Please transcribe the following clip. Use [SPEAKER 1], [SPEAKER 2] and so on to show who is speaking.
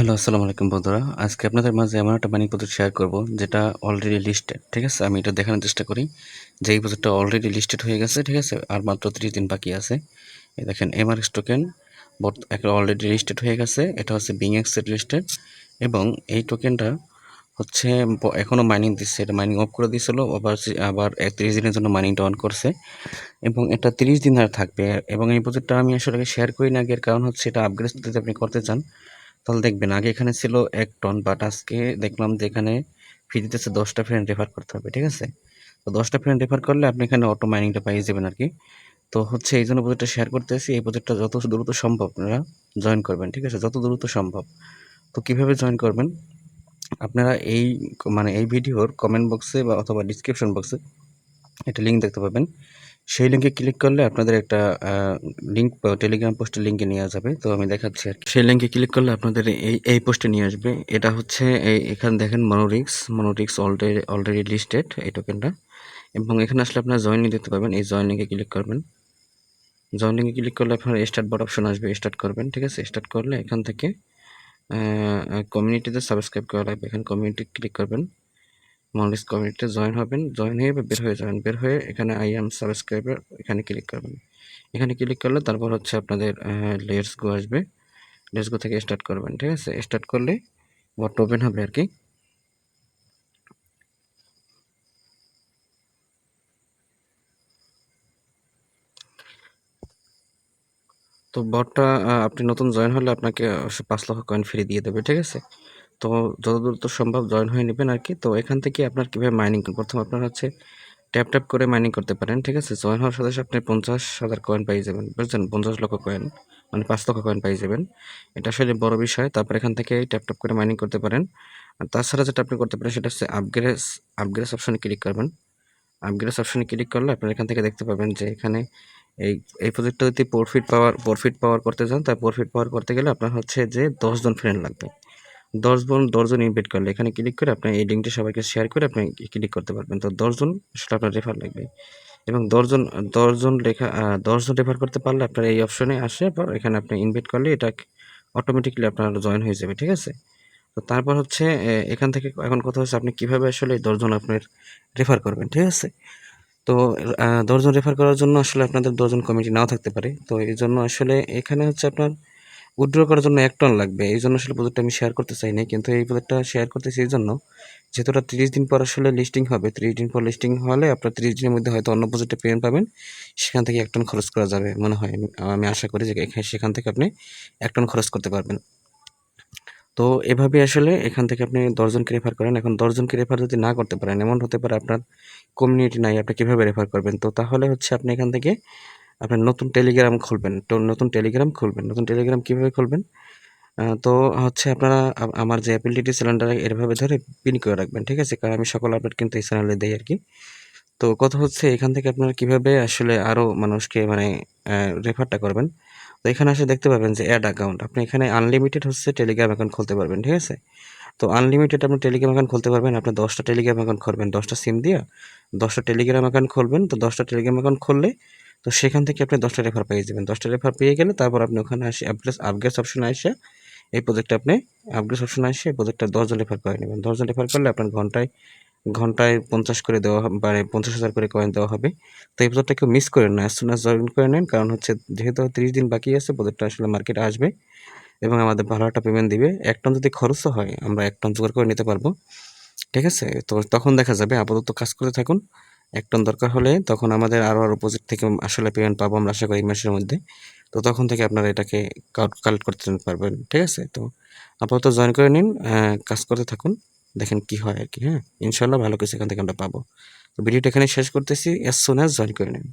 [SPEAKER 1] Hello, আসসালামু আলাইকুম বন্ধুরা। আজকে আপনাদের মাঝে এমন একটা মানি প্রজেক্ট শেয়ার করব যেটা অলরেডি লিস্টেড। ঠিক আছে? আমি এটা দেখানোর চেষ্টা করি যে এই প্রজেক্টটা অলরেডি লিস্টেড হয়ে গেছে। ঠিক আছে? আর মাত্র 30 দিন বাকি আছে। এই দেখেন এমআরএক্স টোকেন একটা অলরেডি লিস্টেড হয়ে গেছে। এটা হচ্ছে বিংএক্স এর লিস্টেড এবং এই টোকেনটা হচ্ছে এখনও মাইনিং দিচ্ছে। এটা মাইনিং অফ করে দিয়েছিল, আবার 30 দিনের জন্য মাইনিংটা অন করছে এবং এটা 30 দিন আর থাকবে। এবং এই প্রজেক্টটা আমি আসলে শেয়ার করি না, এর কারণ হচ্ছে এটা আপগ্রেড যদি আপনি করতে চান তাহলে দেখবেন আগে এখানে ছিল 1 টন, বাট আজকে দেখলাম যে এখানে ফি দিতেছে 10টা ফ্রেন্ড রেফার করতে হবে। ঠিক আছে? তো 10টা ফ্রেন্ড রেফার করলে আপনি এখানে অটো মাইনিংটা পাইয়ে যাবেন আর কি। তো হচ্ছে এই জন্য প্রজেক্টটা শেয়ার করতেছি। এই প্রজেক্টটা যত দ্রুত সম্ভব আপনারা জয়েন করবেন। ঠিক আছে? যত দ্রুত সম্ভব। তো কিভাবে জয়েন করবেন? আপনারা এই ভিডিওর কমেন্ট বক্সে বা অথবা ডিসক্রিপশন বক্সে একটা লিঙ্ক দেখতে পাবেন। সেই লিঙ্কে ক্লিক করলে আপনাদের একটা লিঙ্ক টেলিগ্রাম পোস্টের লিঙ্কে নিয়ে যাবে। তো আমি দেখাচ্ছি আর কি। সেই লিঙ্কে ক্লিক করলে আপনাদের এই পোস্টে নিয়ে আসবে। এটা হচ্ছে এখানে দেখেন মনোরিক্স অলরেডি লিস্টেড এই টোকেনটা। এবং এখানে আসলে আপনারা জয়েন দিতে পারবেন। এই জয়েন লিঙ্কে ক্লিক করবেন। জয়েন লিঙ্কে ক্লিক করলে আপনার স্টার্ট বোর্ড অপশন আসবে, স্টার্ট করবেন। ঠিক আছে? স্টার্ট করলে এখান থেকে কমিউনিটিতে সাবস্ক্রাইব করা লাগবে। এখানে কমিউনিটি ক্লিক করবেন। মনোরিক্স কমিউনিটিতে জয়েন হবেন। জয়েন হয়ে বের হয়ে যাবেন। বের হয়ে এখানে আই এম সাবস্ক্রাইবার এখানে ক্লিক করবেন। এখানে ক্লিক করলে তারপর হচ্ছে আপনাদের লেটস গো আসবে। লেটস গো থেকে স্টার্ট করবেন। ঠিক আছে? স্টার্ট করলে বটটা ওপেন হবে আর কি। তো বটটা আপনি নতুন জয়েন হলে আপনাকে 5 লক্ষ কয়েন ফ্রি দিয়ে দেবে। ঠিক আছে? তো যত দ্রুত সম্ভব জয়েন হয়ে নেবেন আর কি। তো এখান থেকে আপনার কীভাবে মাইনিং করবেন? প্রথম আপনার হচ্ছে ট্যাপ করে মাইনিং করতে পারেন। ঠিক আছে? জয়েন হওয়ার সাথে সাথে আপনি 50,000 কয়েন পেয়ে যাবেন। বুঝছেন? 50 লক্ষ কয়েন মানে 5 লক্ষ কয়েন পেয়ে যাবেন। এটা আসলে বড় বিষয়। তারপর এখান থেকে ট্যাপ করে মাইনিং করতে পারেন। আর তাছাড়া যেটা আপনি করতে পারেন সেটা হচ্ছে আপগ্রেড অপশনে ক্লিক করবেন। আপগ্রেড অপশনে ক্লিক করলে আপনারা এখান থেকে দেখতে পাবেন যে এখানে এই এই প্রজেক্টটা যদি প্রফিট পাওয়ার করতে চান, তাই প্রফিট পাওয়ার করতে গেলে আপনার হচ্ছে যে 10 জন ফ্রেন্ড লাগবে। 10 জন ইনভাইট করলে এখানে ক্লিক করে আপনি এই লিঙ্কটি সবাইকে শেয়ার করে আপনি ক্লিক করতে পারবেন। তো 10 জন আসলে আপনার রেফার লাগবে এবং 10 জন রেফার করতে পারলে আপনার এই অপশনে আসে, পর এখানে আপনি ইনভাইট করলে এটা অটোমেটিক্যালি আপনার জয়েন হয়ে যাবে। ঠিক আছে? তো তারপর হচ্ছে এখান থেকে এখন কথা হচ্ছে আপনি কিভাবে আসলে 10 জন আপনার রেফার করবেন। ঠিক আছে? তো 10 জন রেফার করার জন্য আসলে আপনাদের 10 জন কমিটি নাও থাকতে পারে। তো এইজন্য আসলে এখানে হচ্ছে আপনার উইথড্র করার জন্য 1 টন লাগবে। এইজন্য আসলে প্রজেক্টটা আমি শেয়ার করতে চাই নাই। কিন্তু এই প্রজেক্টটা শেয়ার করতেছি এইজন্য, যেহেতু এটা 30 দিন পর আসলে লিস্টিং হবে। 30 দিন পর লিস্টিং হলে আপনার 30 দিনের মধ্যে হয়তো অন্য প্রজেক্টে পেমেন্ট পাবেন। সেখান থেকে 1 টন খরচ করা যাবে মনে হয়। আমি আশা করি যে সেখান থেকে আপনি 1 টন খরচ করতে পারবেন। তো এভাবে আসলে এখান থেকে আপনি 10 জনকে রেফার করেন। এখন 10 জনকে রেফার যদি না করতে পারেন, এমন হতে পারে আপনার কমিউনিটি নাই, আপনি কিভাবে রেফার করবেন? তো তাহলে হচ্ছে আপনি এখান থেকে আপনার নতুন টেলিগ্রাম খুলবেন। তো নতুন টেলিগ্রাম কিভাবে খুলবেন? তো হচ্ছে আপনারা আমার যে অ্যাপিলিটি চ্যানেলটা এভাবে ধরে পিন করে রাখবেন। ঠিক আছে? কারণ আমি সকল আপডেট কিন্তু এই চ্যানেলে দেই আর কি। তো কথা হচ্ছে এখান থেকে আপনারা কিভাবে আসলে আরও মানুষকে মানে রেফারটা করবেন। তো এখানে আসলে দেখতে পাবেন যে অ্যাড অ্যাকাউন্ট। আপনি এখানে আনলিমিটেড হচ্ছে টেলিগ্রাম অ্যাকাউন্ট খুলতে পারবেন। ঠিক আছে? তো আনলিমিটেড আপনি টেলিগ্রাম অ্যাকাউন্ট খুলতে পারবেন। আপনি 10টা টেলিগ্রাম অ্যাকাউন্ট খুলবেন। 10টা সিম দিয়ে 10টা টেলিগ্রাম অ্যাকাউন্ট খুলবেন। তো 10টা টেলিগ্রাম অ্যাকাউন্ট খুললে তো সেখান থেকে আপনি 10টা রেফার পেয়ে যাবেন। 10টা রেফার পেয়ে গেলে তারপর আপনি ওখানে আপগ্রেড অপশনে এসে এই প্রজেক্টে আপনি আপগ্রেড অপশনে এসে এই প্রজেক্টটা 10 জন রেফার করে নেবেন। 10 জন রেফার করলে আপনার ঘন্টায় 50 করে দেওয়া হবে, মানে 50,000 করে কয়েন দেওয়া হবে। তো এই প্রজেক্টটা কেউ মিস করেন না, অ্যাজ সুন অ্যাজ জয়েন করে নেন। কারণ হচ্ছে যেহেতু 30 দিন বাকি আছে, প্রজেক্টটা আসলে মার্কেটে আসবে এবং আমাদের ভালো একটা পেমেন্ট দিবে। 1 টন যদি খরচও হয় আমরা 1 টন জোগাড় করে নিতে পারবো। ঠিক আছে? তো তখন দেখা যাবে। আপাতত কাজ করতে থাকুন। 1 টন দরকার হলে তখন আমাদের আরও প্রজেক্ট থেকে আসলে পেমেন্ট পাবো আমরা আশা করি এই মাসের মধ্যে। তো তখন থেকে আপনারা এটাকে কালেক্ট করতে পারবেন। ঠিক আছে? তো আপাতত জয়েন করে নিন, কাজ করতে থাকুন। দেখেন কি হয় আর কি। হ্যাঁ? ইনশাআল্লাহ ভালো কিছু এখান থেকে আমরা পাবো। তো ভিডিওটা এখানে শেষ করতেছি। অ্যাজ সুন অ্যাজ জয়েন করে নিন।